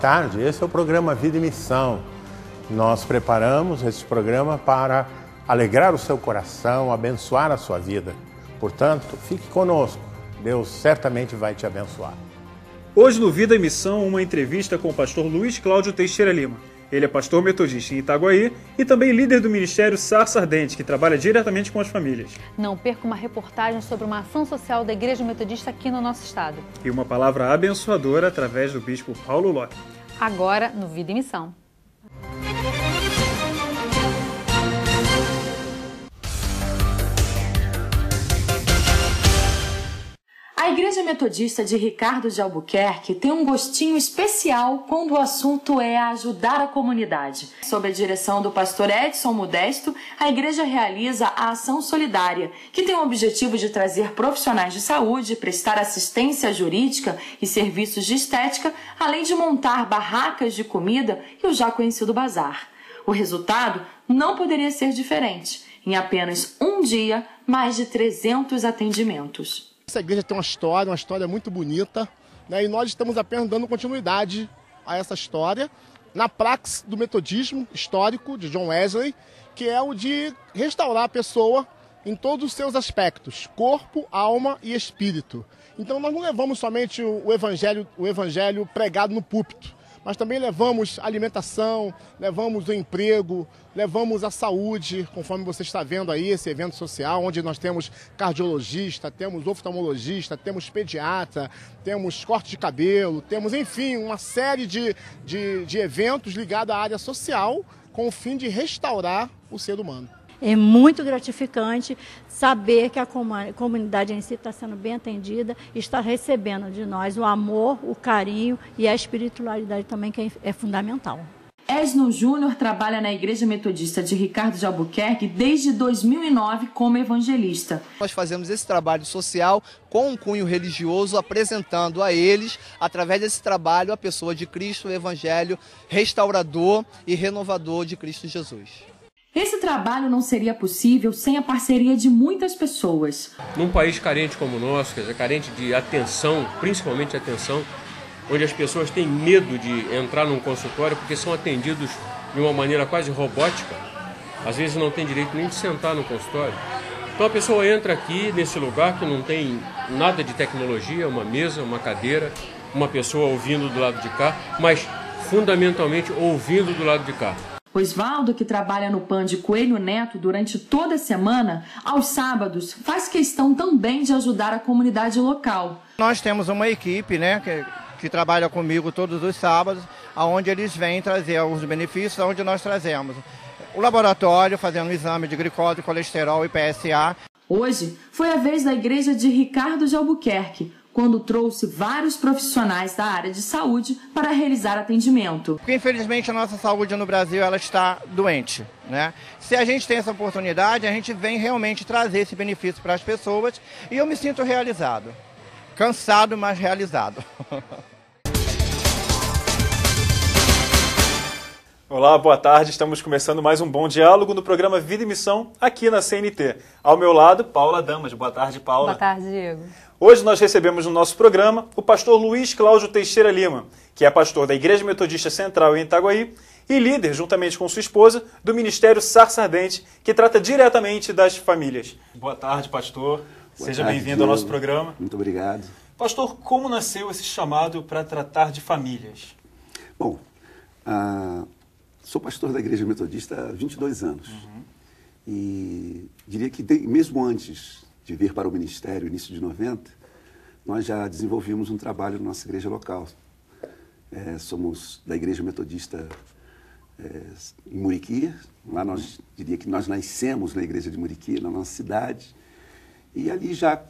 tarde, esse é o programa Vida e Missão. Nós preparamos esse programa para alegrar o seu coração, abençoar a sua vida. Portanto, fique conosco, Deus certamente vai te abençoar. Hoje no Vida e Missão, uma entrevista com o pastor Luiz Cláudio Teixeira Lima. Ele é pastor metodista em Itaguaí e também líder do Ministério Sarça Ardente, que trabalha diretamente com as famílias. Não perca uma reportagem sobre uma ação social da Igreja Metodista aqui no nosso estado. E uma palavra abençoadora através do bispo Paulo Locke. Agora no Vida e Missão. A Igreja Metodista de Ricardo de Albuquerque tem um gostinho especial quando o assunto é ajudar a comunidade. Sob a direção do pastor Edson Modesto, a igreja realiza a Ação Solidária, que tem o objetivo de trazer profissionais de saúde, prestar assistência jurídica e serviços de estética, além de montar barracas de comida e o já conhecido bazar. O resultado não poderia ser diferente. Em apenas um dia, mais de 300 atendimentos. Essa igreja tem uma história muito bonita, né? E nós estamos apenas dando continuidade a essa história na praxis do metodismo histórico de John Wesley, que é o de restaurar a pessoa em todos os seus aspectos, corpo, alma e espírito. Então nós não levamos somente o evangelho pregado no púlpito, mas também levamos alimentação, levamos o emprego, levamos a saúde, conforme você está vendo aí, esse evento social, onde nós temos cardiologista, temos oftalmologista, temos pediatra, temos corte de cabelo, temos, enfim, uma série de eventos ligados à área social, com o fim de restaurar o ser humano. É muito gratificante saber que a comunidade em si está sendo bem atendida e está recebendo de nós o amor, o carinho e a espiritualidade também, que é fundamental. Esno Júnior trabalha na Igreja Metodista de Ricardo de Albuquerque desde 2009 como evangelista. Nós fazemos esse trabalho social com um cunho religioso, apresentando a eles, através desse trabalho, a pessoa de Cristo, o evangelho restaurador e renovador de Cristo Jesus. Esse trabalho não seria possível sem a parceria de muitas pessoas. Num país carente como o nosso, quer dizer, carente de atenção, principalmente atenção, onde as pessoas têm medo de entrar num consultório porque são atendidos de uma maneira quase robótica, às vezes não tem direito nem de sentar no consultório. Então a pessoa entra aqui nesse lugar que não tem nada de tecnologia, uma mesa, uma cadeira, uma pessoa ouvindo do lado de cá, mas fundamentalmente ouvindo do lado de cá. Osvaldo, que trabalha no PAN de Coelho Neto durante toda a semana, aos sábados, faz questão também de ajudar a comunidade local. Nós temos uma equipe, né, que trabalha comigo todos os sábados, onde eles vêm trazer alguns benefícios, onde nós trazemos o laboratório, fazendo um exame de glicose, colesterol e PSA. Hoje foi a vez da Igreja de Ricardo de Albuquerque, quando trouxe vários profissionais da área de saúde para realizar atendimento. Porque, infelizmente, a nossa saúde no Brasil ela está doente, né? Se a gente tem essa oportunidade, a gente vem realmente trazer esse benefício para as pessoas e eu me sinto realizado. Cansado, mas realizado. Olá, boa tarde. Estamos começando mais um Bom Diálogo no programa Vida e Missão aqui na CNT. Ao meu lado, Paula Damas. Boa tarde, Paula. Boa tarde, Diego. Hoje nós recebemos no nosso programa o pastor Luiz Cláudio Teixeira Lima, que é pastor da Igreja Metodista Central em Itaguaí e líder, juntamente com sua esposa, do Ministério Sarça Ardente, que trata diretamente das famílias. Boa tarde, pastor. Seja bem-vindo ao nosso programa. Muito obrigado. Pastor, como nasceu esse chamado para tratar de famílias? Bom, sou pastor da Igreja Metodista há 22 anos. E diria que mesmo antes de vir para o Ministério, início de 90, nós já desenvolvimos um trabalho na nossa igreja local. Somos da Igreja Metodista em Muriqui. Lá diria que nós nascemos na igreja de Muriqui, na nossa cidade. E ali já,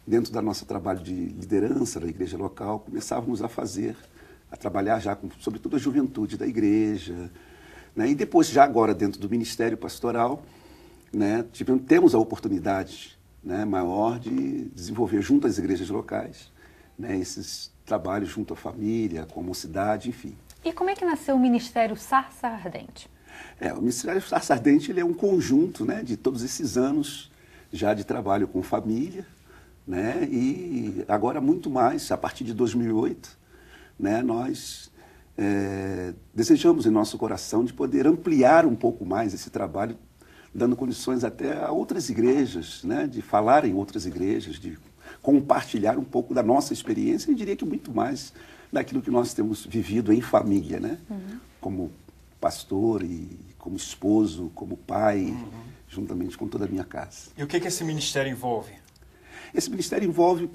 dentro do nosso trabalho de liderança da igreja local, começávamos a trabalhar já com, sobretudo, a juventude da igreja, né? E depois, já agora, dentro do Ministério Pastoral, né, temos a oportunidade, né, maior de desenvolver junto às igrejas locais, né, esses trabalhos junto à família, com a mocidade, enfim. E como é que nasceu o Ministério Sarça Ardente? O Ministério Sarça Ardente ele é um conjunto, né, de todos esses anos já de trabalho com família, né, e agora muito mais, a partir de 2008, né, nós desejamos em nosso coração de poder ampliar um pouco mais esse trabalho, dando condições até a outras igrejas, né, de falar em outras igrejas, de compartilhar um pouco da nossa experiência e diria que muito mais daquilo que nós temos vivido em família, né? Como pastor e como esposo, como pai, juntamente com toda a minha casa. E o que esse ministério envolve? Esse ministério envolve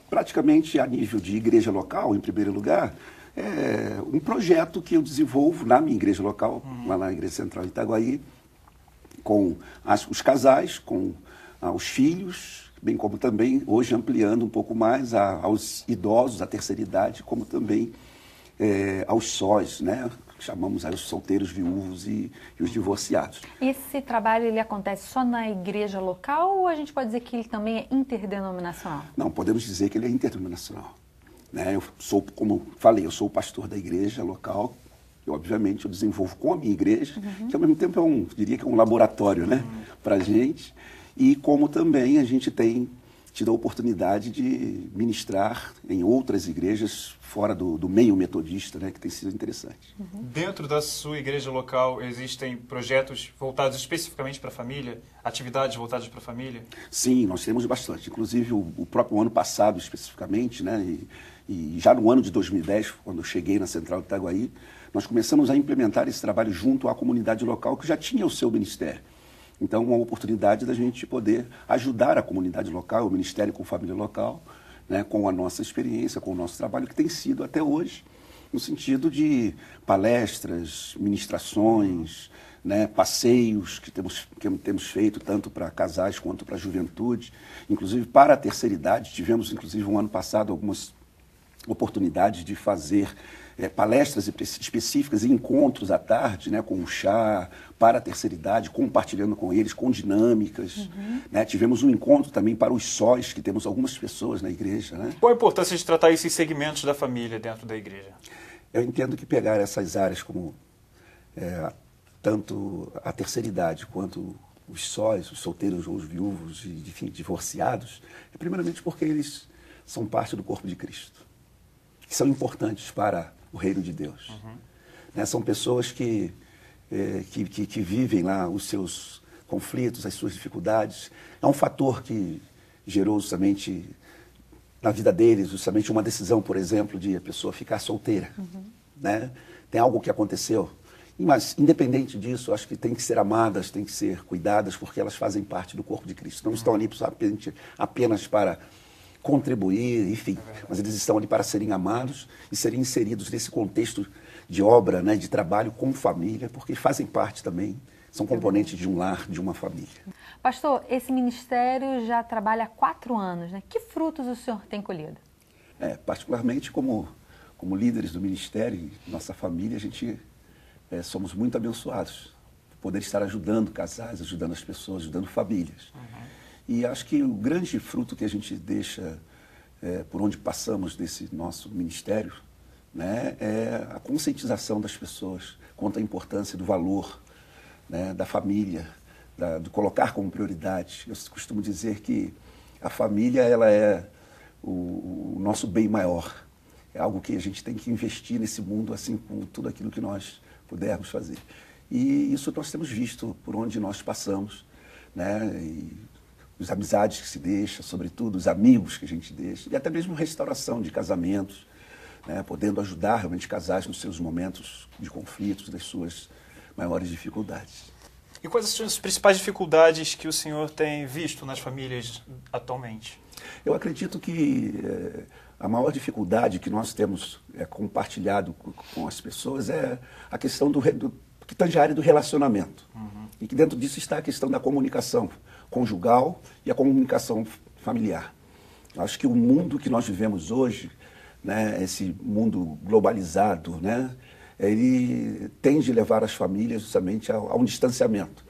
praticamente a nível de igreja local, em primeiro lugar, um projeto que eu desenvolvo na minha igreja local, lá na Igreja Central de Itaguaí, com os casais, com os filhos, bem como também, hoje ampliando um pouco mais aos idosos, à terceira idade, como também aos sós, né? Chamamos aí os solteiros, viúvos e os divorciados. Esse trabalho ele acontece só na igreja local ou a gente pode dizer que ele também é interdenominacional? Não, podemos dizer que ele é interdenominacional. Né? Eu sou, como falei, eu sou o pastor da igreja local. E, obviamente, eu desenvolvo com a minha igreja, que ao mesmo tempo diria que é um laboratório, né, para a gente. E como também a gente tem tido a oportunidade de ministrar em outras igrejas fora do meio metodista, né, que tem sido interessante. Dentro da sua igreja local existem projetos voltados especificamente para a família? Atividades voltadas para a família? Sim, nós temos bastante. Inclusive, o próprio ano passado, especificamente, né, e já no ano de 2010, quando eu cheguei na Central de Itaguaí, nós começamos a implementar esse trabalho junto à comunidade local que já tinha o seu ministério. Então, uma oportunidade da gente poder ajudar a comunidade local, o Ministério com Família Local, né, com a nossa experiência, com o nosso trabalho, que tem sido até hoje, no sentido de palestras, ministrações, né, passeios que temos feito tanto para casais quanto para a juventude, inclusive para a terceira idade. Tivemos, inclusive, um ano passado, algumas oportunidades de fazer palestras específicas e encontros à tarde, né, com um chá para a terceira idade, compartilhando com eles, com dinâmicas. Né? Tivemos um encontro também para os sós, que temos algumas pessoas na igreja. Né? Qual a importância de tratar esses segmentos da família dentro da igreja? Eu entendo que pegar essas áreas como tanto a terceira idade quanto os sós, os solteiros ou os viúvos, e, enfim, divorciados, primeiramente porque eles são parte do corpo de Cristo, que são importantes para o reino de Deus. Né? São pessoas que vivem lá os seus conflitos, as suas dificuldades. É um fator que gerou justamente na vida deles, justamente uma decisão, por exemplo, de a pessoa ficar solteira. Né? Tem algo que aconteceu. Mas, independente disso, acho que tem que ser amadas, tem que ser cuidadas, porque elas fazem parte do corpo de Cristo. Não estão ali apenas para contribuir, enfim, mas eles estão ali para serem amados e serem inseridos nesse contexto de obra, né, de trabalho com família, porque fazem parte também, são componentes de um lar, de uma família. Pastor, esse ministério já trabalha há 4 anos, né? Que frutos o senhor tem colhido? Particularmente como líderes do ministério e nossa família, a gente somos muito abençoados por poder estar ajudando casais, ajudando as pessoas, ajudando famílias. E acho que o grande fruto que a gente deixa por onde passamos desse nosso ministério, né, é a conscientização das pessoas quanto à importância do valor, né, da família, do colocar como prioridade. Eu costumo dizer que a família ela é o nosso bem maior. É algo que a gente tem que investir nesse mundo, assim como tudo aquilo que nós pudermos fazer. E isso nós temos visto por onde nós passamos, né, e as amizades que se deixa, sobretudo os amigos que a gente deixa, e até mesmo restauração de casamentos, né, podendo ajudar realmente casais nos seus momentos de conflitos, das suas maiores dificuldades. E quais são as principais dificuldades que o senhor tem visto nas famílias atualmente? Eu acredito que a maior dificuldade que nós temos compartilhado com as pessoas é a questão que tange a área do relacionamento. E que dentro disso está a questão da comunicação conjugal e a comunicação familiar. Acho que o mundo que nós vivemos hoje, né, esse mundo globalizado, né, ele tende a levar as famílias justamente a um distanciamento.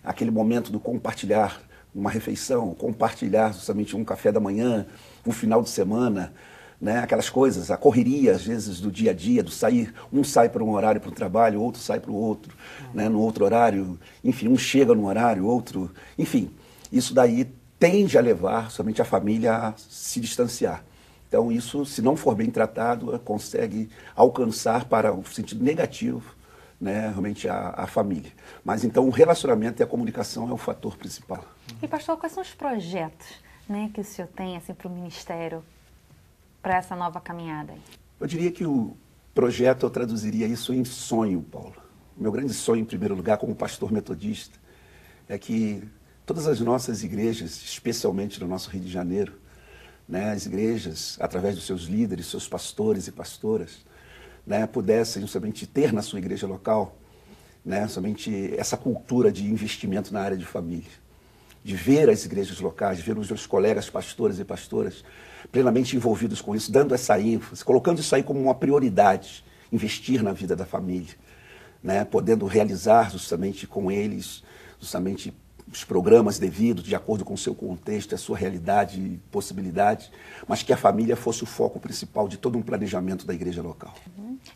Aquele momento do compartilhar uma refeição, compartilhar justamente um café da manhã, um final de semana, né, aquelas coisas, a correria às vezes do dia a dia, do sair, um sai para um horário para o trabalho, outro sai para o outro, né, no outro horário, enfim, um chega no horário, outro, enfim, isso daí tende a levar somente a família a se distanciar. Então, isso, se não for bem tratado, consegue alcançar para o sentido negativo, né, realmente a família. Mas, então, o relacionamento e a comunicação é o fator principal. E, pastor, quais são os projetos, né, que o senhor tem assim, para o ministério, para essa nova caminhada? Eu diria que o projeto, eu traduziria isso em sonho, Paulo. O meu grande sonho, em primeiro lugar, como pastor metodista, é que todas as nossas igrejas, especialmente no nosso Rio de Janeiro, né, as igrejas, através dos seus líderes, seus pastores e pastoras, né, pudessem somente ter na sua igreja local, né, somente essa cultura de investimento na área de família, de ver as igrejas locais, de ver os meus colegas pastores e pastoras plenamente envolvidos com isso, dando essa ênfase, colocando isso aí como uma prioridade, investir na vida da família, né, podendo realizar justamente com eles, justamente os programas devidos, de acordo com o seu contexto, a sua realidade e possibilidade, mas que a família fosse o foco principal de todo um planejamento da igreja local.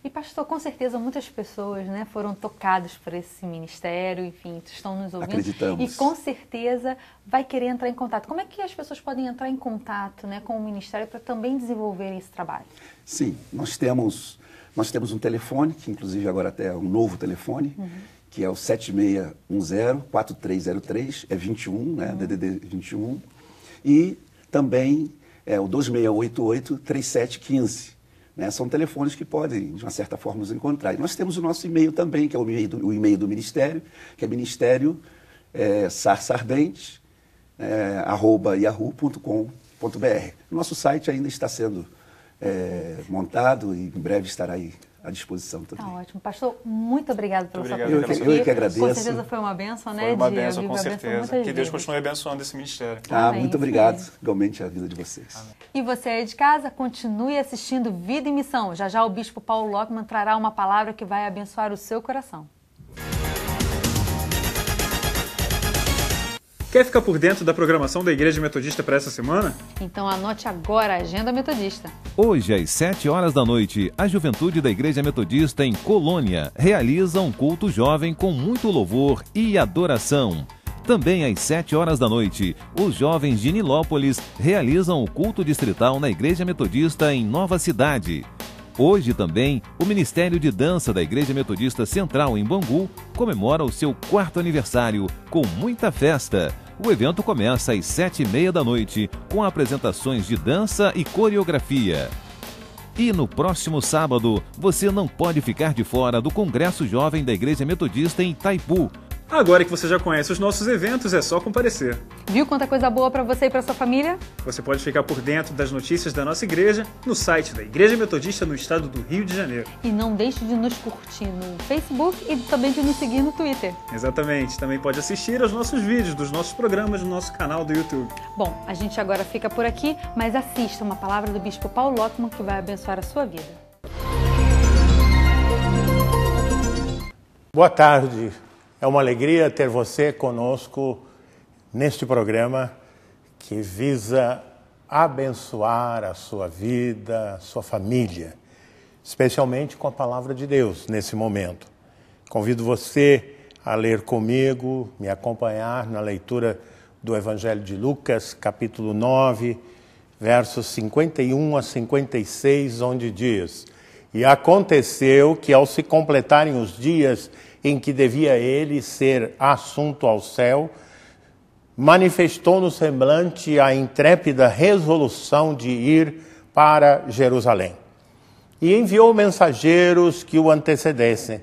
E, pastor, com certeza muitas pessoas, né, foram tocadas por esse ministério, enfim, estão nos ouvindo. Acreditamos. E com certeza vai querer entrar em contato. Como é que as pessoas podem entrar em contato, né, com o ministério para também desenvolverem esse trabalho? Sim, nós temos um telefone, que inclusive agora até é um novo telefone, que é o 7610-4303, é 21, né, DDD 21, e também é o 2688-3715. Né, são telefones que podem, de uma certa forma, nos encontrar. E nós temos o nosso e-mail também, que é o e-mail do Ministério, que é ministério@yahoo.com.br. O nosso site ainda está sendo montado e em breve estará aí à disposição também. Tá ótimo. Pastor, muito obrigado pela sua presença. Eu que agradeço. Com certeza foi uma bênção, né? Foi uma bênção, com certeza. Que Deus continue abençoando esse ministério. Amém, muito obrigado. Igualmente a vida de vocês. Amém. E você aí de casa, continue assistindo Vida em Missão. Já já o bispo Paulo Lockman trará uma palavra que vai abençoar o seu coração. Quer ficar por dentro da programação da Igreja Metodista para essa semana? Então anote agora a Agenda Metodista. Hoje, às 7h da noite, a juventude da Igreja Metodista em Colônia realiza um culto jovem com muito louvor e adoração. Também às 7h da noite, os jovens de Nilópolis realizam o culto distrital na Igreja Metodista em Nova Cidade. Hoje também, o Ministério de Dança da Igreja Metodista Central em Bangu comemora o seu 4º aniversário com muita festa. O evento começa às 7h30 da noite com apresentações de dança e coreografia. E no próximo sábado, você não pode ficar de fora do Congresso Jovem da Igreja Metodista em Itaipu. Agora que você já conhece os nossos eventos, é só comparecer. Viu quanta coisa boa para você e para sua família? Você pode ficar por dentro das notícias da nossa igreja no site da Igreja Metodista no estado do Rio de Janeiro. E não deixe de nos curtir no Facebook e também de nos seguir no Twitter. Exatamente. Também pode assistir aos nossos vídeos dos nossos programas no nosso canal do YouTube. Bom, a gente agora fica por aqui, mas assista uma palavra do bispo Paulo Lockman que vai abençoar a sua vida. Boa tarde. É uma alegria ter você conosco neste programa que visa abençoar a sua vida, a sua família, especialmente com a palavra de Deus nesse momento. Convido você a ler comigo, me acompanhar na leitura do Evangelho de Lucas, capítulo 9, versos 51 a 56, onde diz: E aconteceu que, ao se completarem os dias em que devia ele ser assunto ao céu, manifestou no semblante a intrépida resolução de ir para Jerusalém. E enviou mensageiros que o antecedessem.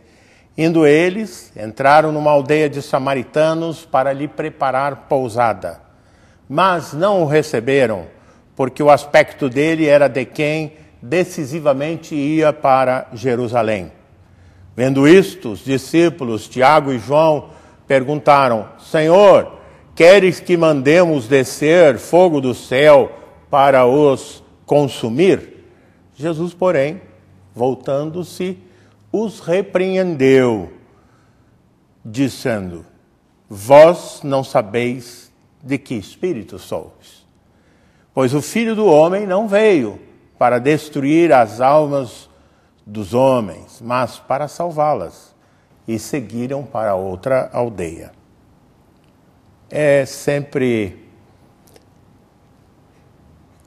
Indo eles, entraram numa aldeia de samaritanos para lhe preparar pousada. Mas não o receberam, porque o aspecto dele era de quem decisivamente ia para Jerusalém. Vendo isto, os discípulos, Tiago e João, perguntaram: Senhor, queres que mandemos descer fogo do céu para os consumir? Jesus, porém, voltando-se, os repreendeu, dizendo: Vós não sabeis de que espírito sois, pois o Filho do Homem não veio para destruir as almas dos homens, mas para salvá-las. E seguiram para outra aldeia. É sempre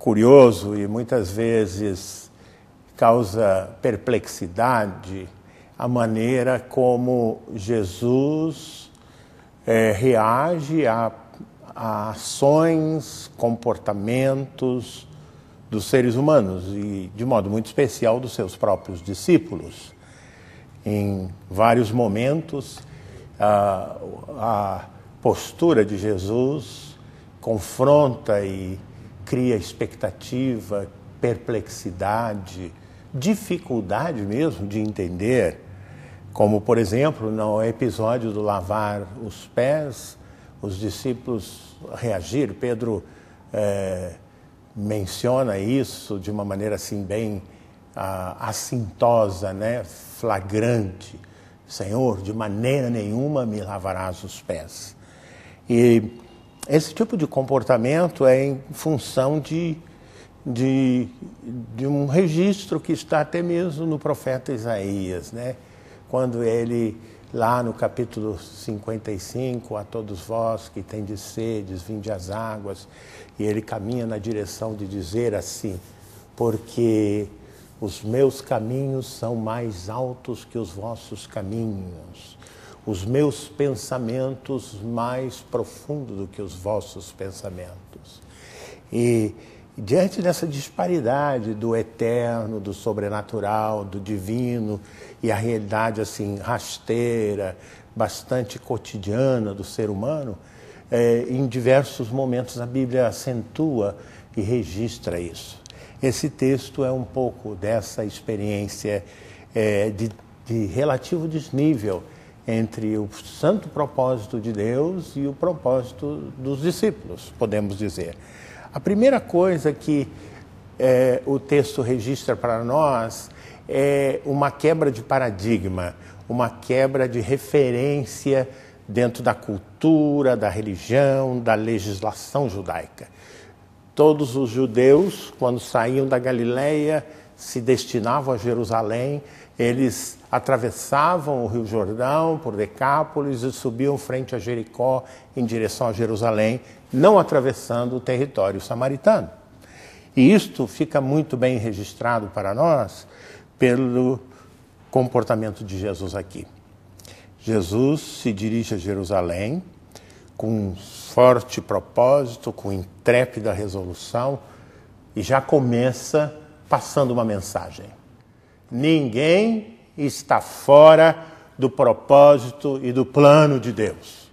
curioso e muitas vezes causa perplexidade a maneira como Jesus reage a ações, comportamentos dos seres humanos e, de modo muito especial, dos seus próprios discípulos. Em vários momentos, a postura de Jesus confronta e cria expectativa, perplexidade, dificuldade mesmo de entender, como, por exemplo, no episódio do lavar os pés, os discípulos reagiram. Pedro menciona isso de uma maneira assim bem assintosa, né? Flagrante. Senhor, de maneira nenhuma me lavarás os pés. E esse tipo de comportamento é em função de um registro que está até mesmo no profeta Isaías, né? Quando ele, lá no capítulo 55, a todos vós que tendes sedes, vinde às águas, e ele caminha na direção de dizer assim, porque os meus caminhos são mais altos que os vossos caminhos, os meus pensamentos mais profundos do que os vossos pensamentos. E diante dessa disparidade do eterno, do sobrenatural, do divino e a realidade assim rasteira, bastante cotidiana do ser humano, em diversos momentos a Bíblia acentua e registra isso. Esse texto é um pouco dessa experiência de relativo desnível entre o santo propósito de Deus e o propósito dos discípulos, podemos dizer. A primeira coisa que o texto registra para nós é uma quebra de paradigma, uma quebra de referência dentro da cultura, da religião, da legislação judaica. Todos os judeus, quando saíam da Galileia, se destinavam a Jerusalém, eles atravessavam o Rio Jordão por Decápolis e subiam frente a Jericó em direção a Jerusalém, não atravessando o território samaritano. E isto fica muito bem registrado para nós pelo comportamento de Jesus aqui. Jesus se dirige a Jerusalém com um forte propósito, com intrépida resolução, e já começa passando uma mensagem. Ninguém está fora do propósito e do plano de Deus.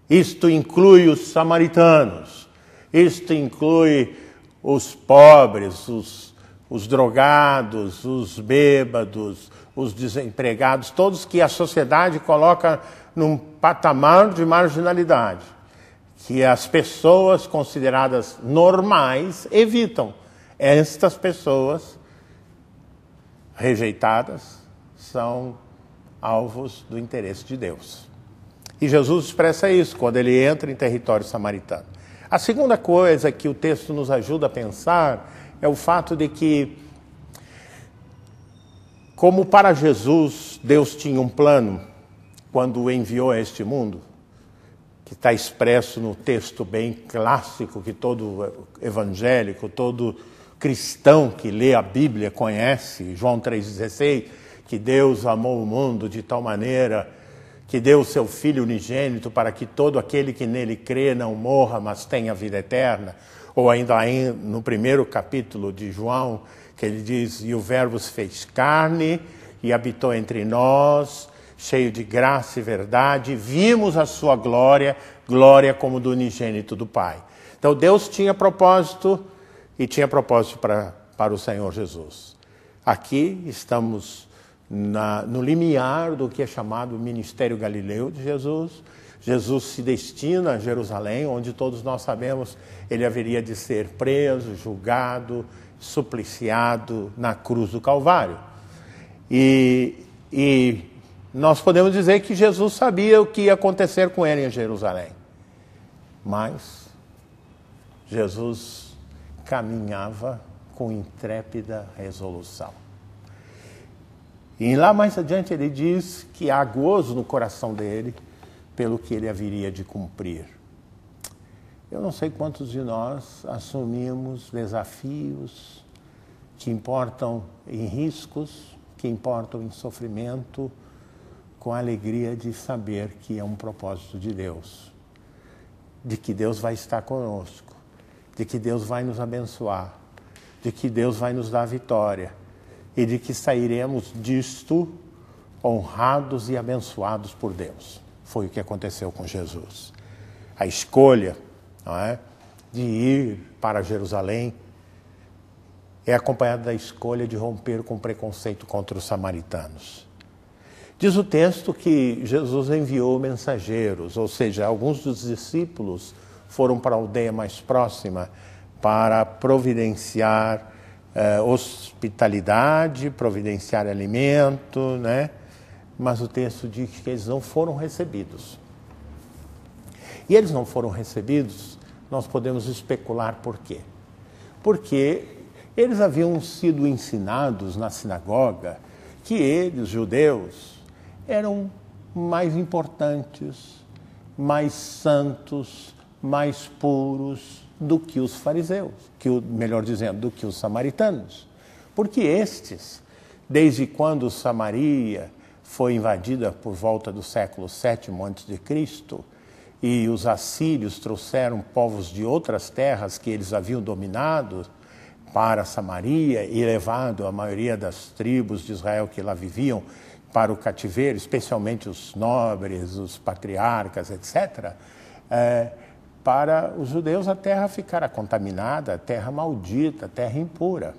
Isto inclui os samaritanos, isto inclui os pobres, os drogados, os bêbados, os desempregados, todos que a sociedade coloca num patamar de marginalidade, que as pessoas consideradas normais evitam. Estas pessoas rejeitadas são alvos do interesse de Deus. E Jesus expressa isso quando ele entra em território samaritano. A segunda coisa que o texto nos ajuda a pensar é o fato de que, como para Jesus Deus tinha um plano quando o enviou a este mundo, que está expresso no texto bem clássico que todo evangélico, todo cristão que lê a Bíblia conhece, João 3,16, que Deus amou o mundo de tal maneira que deu o seu Filho unigênito para que todo aquele que nele crê não morra, mas tenha vida eterna. Ou ainda no primeiro capítulo de João, que ele diz, e o Verbo se fez carne e habitou entre nós, cheio de graça e verdade, vimos a sua glória, glória como do unigênito do Pai. Então Deus tinha propósito e tinha propósito para o Senhor Jesus. Aqui estamos no limiar do que é chamado o ministério galileu de Jesus. Jesus se destina a Jerusalém, onde todos nós sabemos ele haveria de ser preso, julgado, supliciado na cruz do Calvário. E nós podemos dizer que Jesus sabia o que ia acontecer com ele em Jerusalém. Mas Jesus caminhava com intrépida resolução. E lá mais adiante ele diz que há gozo no coração dele pelo que ele haveria de cumprir. Eu não sei quantos de nós assumimos desafios que importam em riscos, que importam em sofrimento, com a alegria de saber que é um propósito de Deus, de que Deus vai estar conosco, de que Deus vai nos abençoar, de que Deus vai nos dar vitória e de que sairemos disto honrados e abençoados por Deus. Foi o que aconteceu com Jesus. A escolha, não é, de ir para Jerusalém é acompanhada da escolha de romper com o preconceito contra os samaritanos. Diz o texto que Jesus enviou mensageiros, ou seja, alguns dos discípulos foram para a aldeia mais próxima para providenciar hospitalidade, providenciar alimento, né? Mas o texto diz que eles não foram recebidos. E eles não foram recebidos, nós podemos especular por quê. Porque eles haviam sido ensinados na sinagoga que eles, judeus, eram mais importantes, mais santos, mais puros do que os fariseus, melhor dizendo, do que os samaritanos. Porque estes, desde quando Samaria foi invadida por volta do século VII a.C., e os assírios trouxeram povos de outras terras que eles haviam dominado para Samaria e levado a maioria das tribos de Israel que lá viviam para o cativeiro, especialmente os nobres, os patriarcas, etc., para os judeus a terra ficara contaminada, a terra maldita, a terra impura.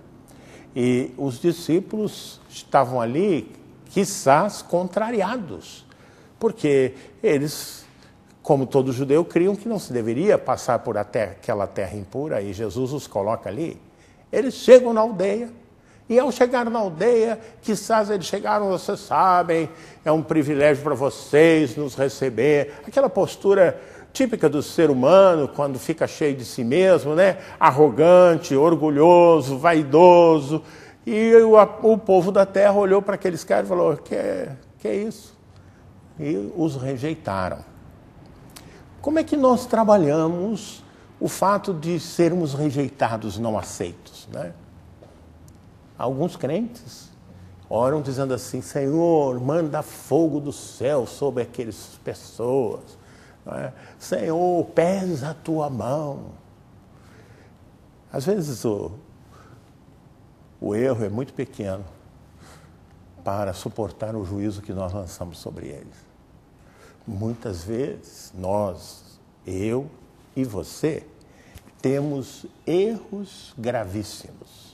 E os discípulos estavam ali, quizás, contrariados, porque eles, como todo judeu, criam que não se deveria passar por aquela terra impura, e Jesus os coloca ali. Eles chegam na aldeia, e ao chegar na aldeia, quizás eles chegaram, vocês sabem, é um privilégio para vocês nos receber. Aquela postura típica do ser humano, quando fica cheio de si mesmo, né? Arrogante, orgulhoso, vaidoso. E o povo da terra olhou para aqueles caras e falou, que é isso? E os rejeitaram. Como é que nós trabalhamos o fato de sermos rejeitados, não aceitos, né? Alguns crentes oram dizendo assim, Senhor, manda fogo do céu sobre aquelas pessoas, não é? Senhor, pesa a tua mão. Às vezes o erro é muito pequeno para suportar o juízo que nós lançamos sobre eles. Muitas vezes nós, eu e você, temos erros gravíssimos.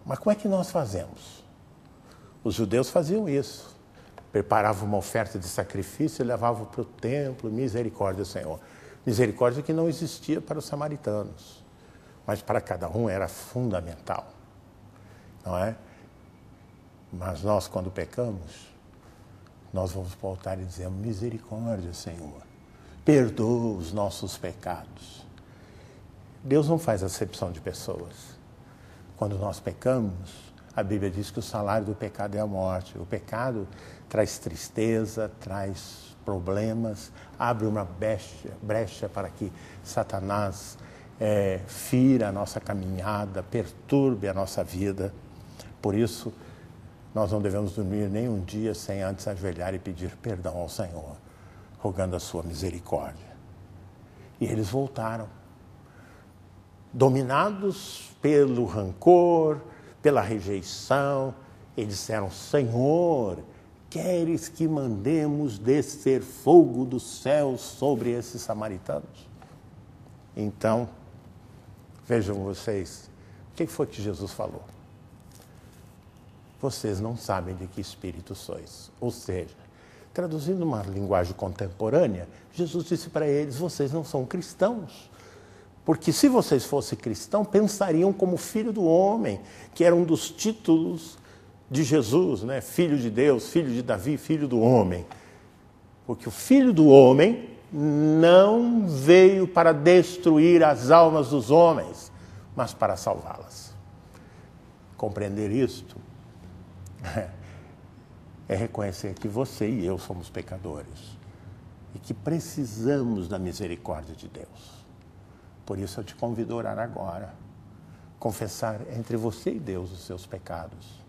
Mas como é que nós fazemos? Os judeus faziam isso. Preparavam uma oferta de sacrifício e levavam para o templo, misericórdia, Senhor. Misericórdia que não existia para os samaritanos, mas para cada um era fundamental, não é? Mas nós, quando pecamos, nós vamos para o altar e dizemos, misericórdia, Senhor, perdoa os nossos pecados. Deus não faz acepção de pessoas. Quando nós pecamos, a Bíblia diz que o salário do pecado é a morte. O pecado traz tristeza, traz problemas, abre uma brecha para que Satanás fira a nossa caminhada, perturbe a nossa vida. Por isso, nós não devemos dormir nem um dia sem antes ajoelhar e pedir perdão ao Senhor, rogando a sua misericórdia. E eles voltaram, dominados pelo rancor, pela rejeição. Eles disseram, Senhor, queres que mandemos descer fogo do céu sobre esses samaritanos? Então, vejam vocês, o que foi que Jesus falou? Vocês não sabem de que espírito sois. Ou seja, traduzindo uma linguagem contemporânea, Jesus disse para eles, vocês não são cristãos. Porque se vocês fossem cristãos, pensariam como filho do homem, que era um dos títulos de Jesus, né? Filho de Deus, filho de Davi, filho do homem. Porque o filho do homem não veio para destruir as almas dos homens, mas para salvá-las. Compreender isto é reconhecer que você e eu somos pecadores e que precisamos da misericórdia de Deus. Por isso eu te convido a orar agora, confessar entre você e Deus os seus pecados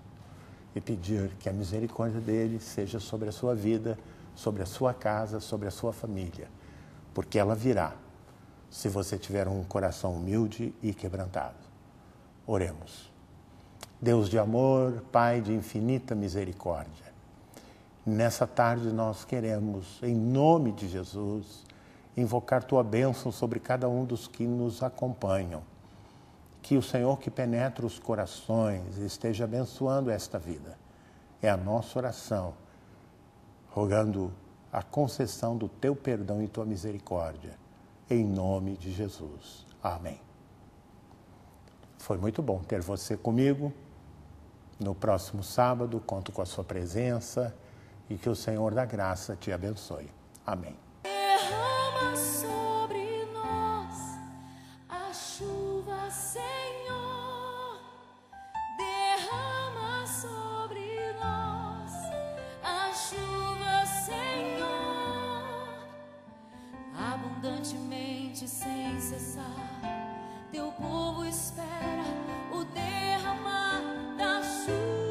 e pedir que a misericórdia dele seja sobre a sua vida, sobre a sua casa, sobre a sua família, porque ela virá se você tiver um coração humilde e quebrantado. Oremos. Deus de amor, Pai de infinita misericórdia, nessa tarde nós queremos, em nome de Jesus, invocar Tua bênção sobre cada um dos que nos acompanham. Que o Senhor que penetra os corações esteja abençoando esta vida. É a nossa oração, rogando a concessão do Teu perdão e Tua misericórdia. Em nome de Jesus. Amém. Foi muito bom ter você comigo. No próximo sábado, conto com a sua presença e que o Senhor da graça te abençoe. Amém. Derrama sobre nós a chuva, Senhor. Derrama sobre nós a chuva, Senhor. Abundantemente, sem cessar, teu povo espera o derramar da chuva.